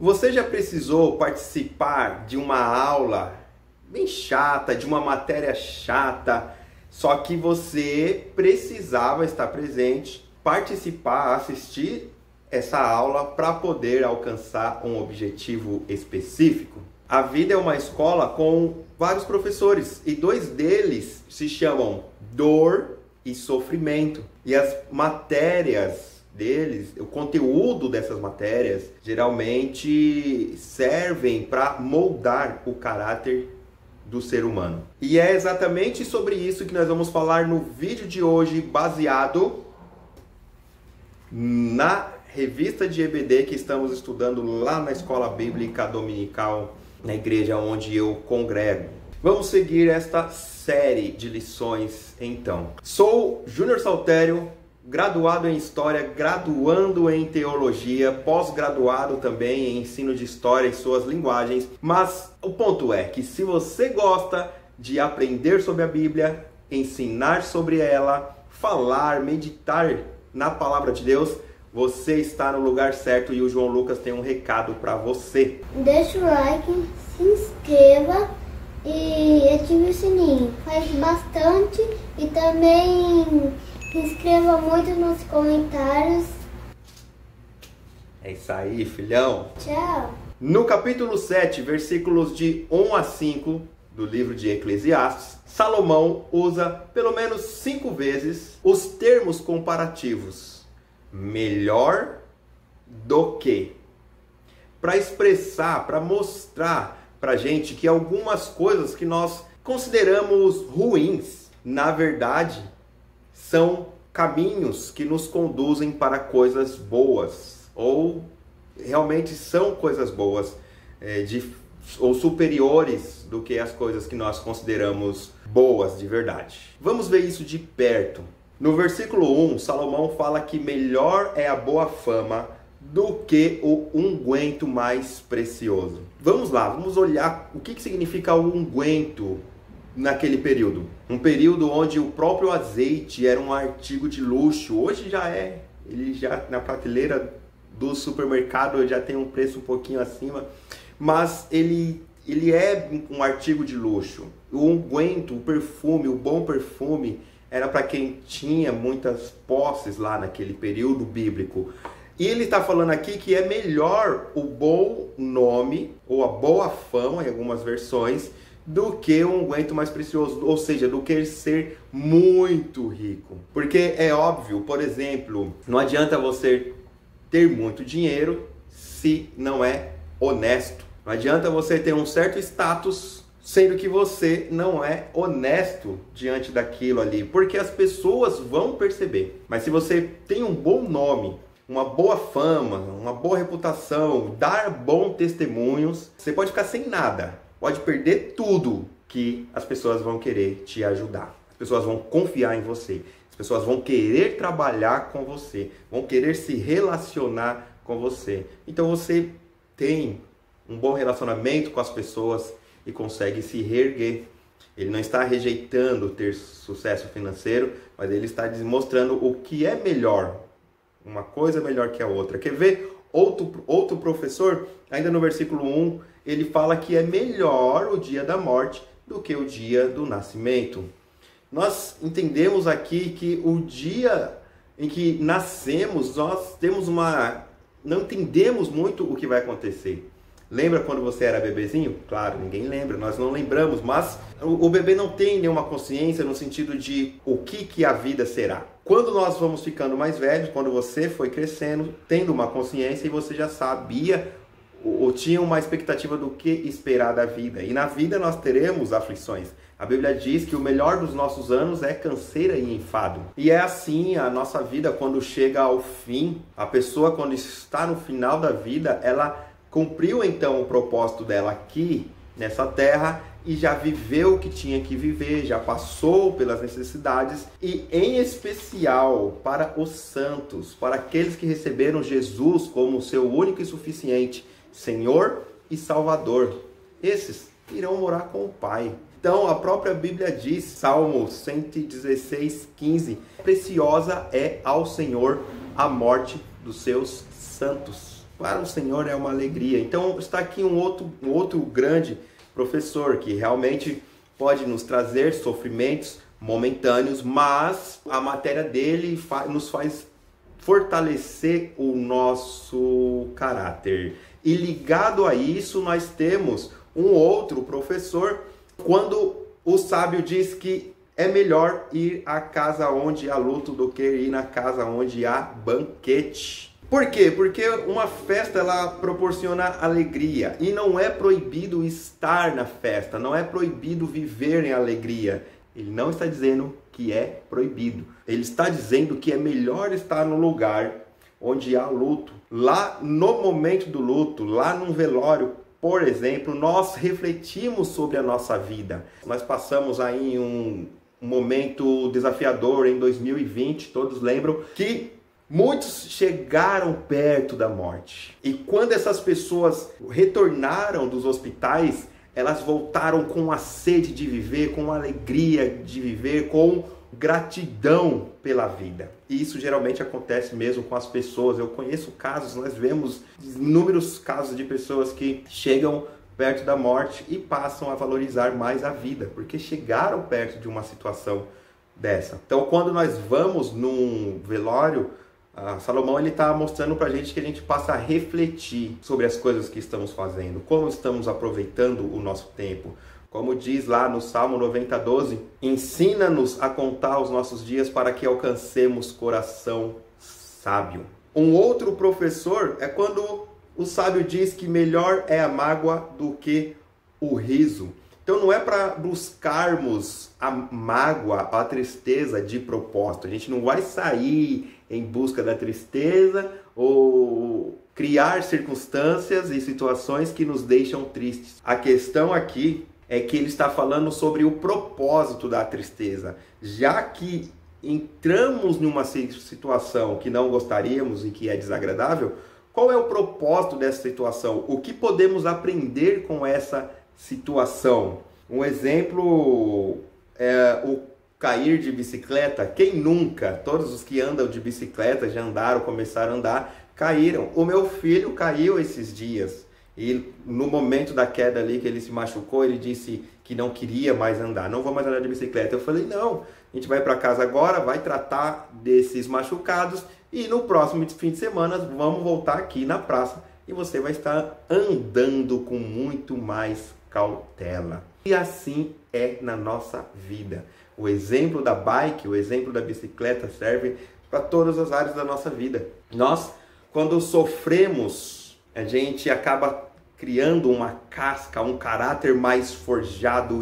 Você já precisou participar de uma aula bem chata, de uma matéria chata, só que você precisava estar presente, participar, assistir essa aula para poder alcançar um objetivo específico? A vida é uma escola com vários professores e dois deles se chamam dor e sofrimento. E as matérias deles, o conteúdo dessas matérias, geralmente servem para moldar o caráter do ser humano. E é exatamente sobre isso que nós vamos falar no vídeo de hoje, baseado na revista de EBD que estamos estudando lá na Escola Bíblica Dominical, na igreja onde eu congrego. Vamos seguir esta série de lições então. Sou Júnior Saltério, graduado em História, graduando em Teologia, pós-graduado também em Ensino de História e suas linguagens. Mas o ponto é que se você gosta de aprender sobre a Bíblia, ensinar sobre ela, falar, meditar na Palavra de Deus, você está no lugar certo e o João Lucas tem um recado para você. Deixa o like, se inscreva e ative o sininho. Faz bastante e também se inscreva muito nos comentários. É isso aí, filhão. Tchau. No capítulo 7, versículos de 1 a 5 do livro de Eclesiastes, Salomão usa pelo menos 5 vezes os termos comparativos melhor do que, para expressar, para mostrar para a gente que algumas coisas que nós consideramos ruins, na verdade, são caminhos que nos conduzem para coisas boas, ou realmente são coisas boas, ou superiores do que as coisas que nós consideramos boas de verdade. Vamos ver isso de perto. No versículo 1, Salomão fala que melhor é a boa fama do que o unguento mais precioso. Vamos lá, vamos olhar o que significa o unguento naquele período. Um período onde o próprio azeite era um artigo de luxo. Hoje já é, ele já na prateleira do supermercado já tem um preço um pouquinho acima, mas ele é um artigo de luxo. O unguento, o perfume, o bom perfume, era para quem tinha muitas posses lá naquele período bíblico. E ele está falando aqui que é melhor o bom nome, ou a boa fama, em algumas versões, do que um unguento mais precioso, ou seja, do que ser muito rico. Porque é óbvio, por exemplo, não adianta você ter muito dinheiro se não é honesto. Não adianta você ter um certo status sendo que você não é honesto diante daquilo ali, porque as pessoas vão perceber. Mas se você tem um bom nome, uma boa fama, uma boa reputação, dar bons testemunhos, você pode ficar sem nada, pode perder tudo, que as pessoas vão querer te ajudar. As pessoas vão confiar em você, as pessoas vão querer trabalhar com você, vão querer se relacionar com você. Então você tem um bom relacionamento com as pessoas e consegue se reerguer. Ele não está rejeitando ter sucesso financeiro, mas ele está mostrando o que é melhor. Uma coisa melhor que a outra. Quer ver outro professor? Ainda no versículo 1, ele fala que é melhor o dia da morte do que o dia do nascimento. Nós entendemos aqui que o dia em que nascemos, nós temos não entendemos muito o que vai acontecer. Lembra quando você era bebezinho? Claro, ninguém lembra, nós não lembramos, mas o bebê não tem nenhuma consciência no sentido de o que a vida será. Quando nós vamos ficando mais velhos, quando você foi crescendo, tendo uma consciência e você já sabia ou tinha uma expectativa do que esperar da vida. E na vida nós teremos aflições. A Bíblia diz que o melhor dos nossos anos é canseira e enfado. E é assim a nossa vida quando chega ao fim. A pessoa, quando está no final da vida, ela cumpriu então o propósito dela aqui nessa terra e já viveu o que tinha que viver, já passou pelas necessidades, e em especial para os santos, para aqueles que receberam Jesus como seu único e suficiente Senhor e Salvador. Esses irão morar com o Pai. Então a própria Bíblia diz, Salmo 116:15, preciosa é ao Senhor a morte dos seus santos. para o Senhor é uma alegria. Então está aqui um outro grande professor que realmente pode nos trazer sofrimentos momentâneos, mas a matéria dele nos faz fortalecer o nosso caráter. E ligado a isso, nós temos um outro professor, quando o sábio diz que é melhor ir à casa onde há luto do que ir na casa onde há banquete. Por quê? Porque uma festa ela proporciona alegria e não é proibido estar na festa, não é proibido viver em alegria. Ele não está dizendo que é proibido. Ele está dizendo que é melhor estar no lugar onde há luto. Lá no momento do luto, lá num velório, por exemplo, nós refletimos sobre a nossa vida. Nós passamos aí um momento desafiador em 2020, todos lembram que muitos chegaram perto da morte. E quando essas pessoas retornaram dos hospitais, elas voltaram com a sede de viver, com a alegria de viver, com gratidão pela vida. E isso geralmente acontece mesmo com as pessoas. Eu conheço casos, nós vemos inúmeros casos de pessoas que chegam perto da morte e passam a valorizar mais a vida, porque chegaram perto de uma situação dessa. Então, quando nós vamos num velório, Salomão ele está mostrando para a gente que a gente passa a refletir sobre as coisas que estamos fazendo, como estamos aproveitando o nosso tempo. Como diz lá no Salmo 90:12, ensina-nos a contar os nossos dias para que alcancemos coração sábio. Um outro professor é quando o sábio diz que melhor é a mágoa do que o riso. Então não é para buscarmos a mágoa, a tristeza de propósito. A gente não vai sair em busca da tristeza ou criar circunstâncias e situações que nos deixam tristes. A questão aqui é que ele está falando sobre o propósito da tristeza. Já que entramos numa situação que não gostaríamos e que é desagradável, qual é o propósito dessa situação? O que podemos aprender com essa situação? Um exemplo é o cair de bicicleta. Quem nunca? Todos os que andam de bicicleta já andaram, começaram a andar, caíram. O meu filho caiu esses dias. E no momento da queda ali que ele se machucou, ele disse que não queria mais andar. Não vou mais andar de bicicleta. Eu falei, não, a gente vai para casa agora, vai tratar desses machucados e no próximo fim de semana vamos voltar aqui na praça e você vai estar andando com muito mais cautela. E assim é na nossa vida. O exemplo da bike, o exemplo da bicicleta serve para todas as áreas da nossa vida. Nós, quando sofremos, a gente acaba criando uma casca, um caráter mais forjado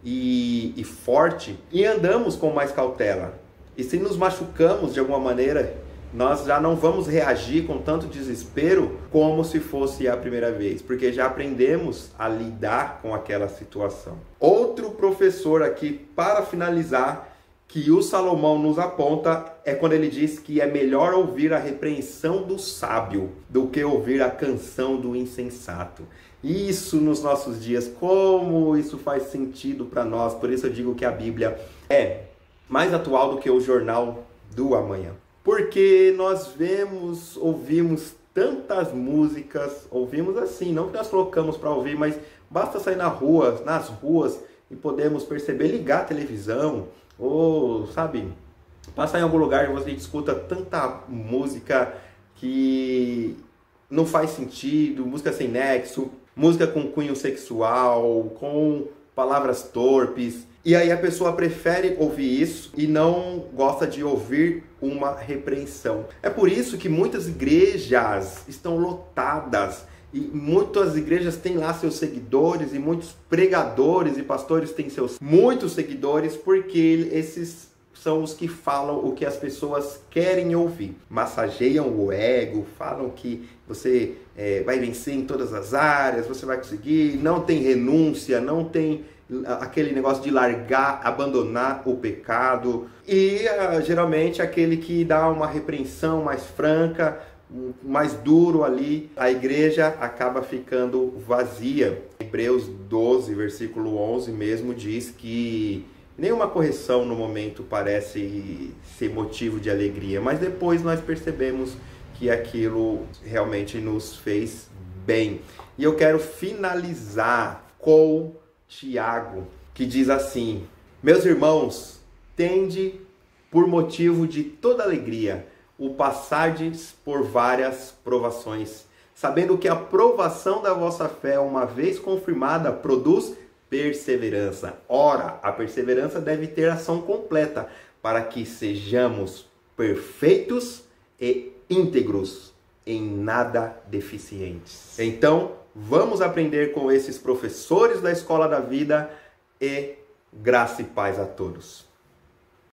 e forte e andamos com mais cautela. E se nos machucamos de alguma maneira, nós já não vamos reagir com tanto desespero como se fosse a primeira vez, porque já aprendemos a lidar com aquela situação. Outro professor aqui, para finalizar, que o Salomão nos aponta é quando ele diz que é melhor ouvir a repreensão do sábio do que ouvir a canção do insensato. Isso nos nossos dias, como isso faz sentido para nós. Por isso eu digo que a Bíblia é mais atual do que o jornal do amanhã. Porque nós ouvimos tantas músicas, ouvimos assim, não que nós colocamos para ouvir, mas basta sair nas ruas e podemos perceber, ligar a televisão, ou, sabe, passar em algum lugar e você escuta tanta música que não faz sentido, música sem nexo, música com cunho sexual, com palavras torpes. E aí a pessoa prefere ouvir isso e não gosta de ouvir uma repreensão. É por isso que muitas igrejas estão lotadas. E muitas igrejas têm lá seus seguidores e muitos pregadores e pastores têm muitos seguidores, porque esses são os que falam o que as pessoas querem ouvir. Massageiam o ego, falam que você vai vencer em todas as áreas, você vai conseguir, não tem renúncia, não tem aquele negócio de largar, abandonar o pecado. E geralmente aquele que dá uma repreensão mais franca, mais duro ali, a igreja acaba ficando vazia. Hebreus 12, versículo 11 mesmo diz que nenhuma correção no momento parece ser motivo de alegria, mas depois nós percebemos que aquilo realmente nos fez bem. E eu quero finalizar com Tiago, que diz assim: meus irmãos, tende por motivo de toda alegria o passardes por várias provações, sabendo que a provação da vossa fé, uma vez confirmada, produz perseverança. Ora, a perseverança deve ter ação completa, para que sejamos perfeitos e íntegros, em nada deficientes. Então, vamos aprender com esses professores da Escola da Vida, e graça e paz a todos.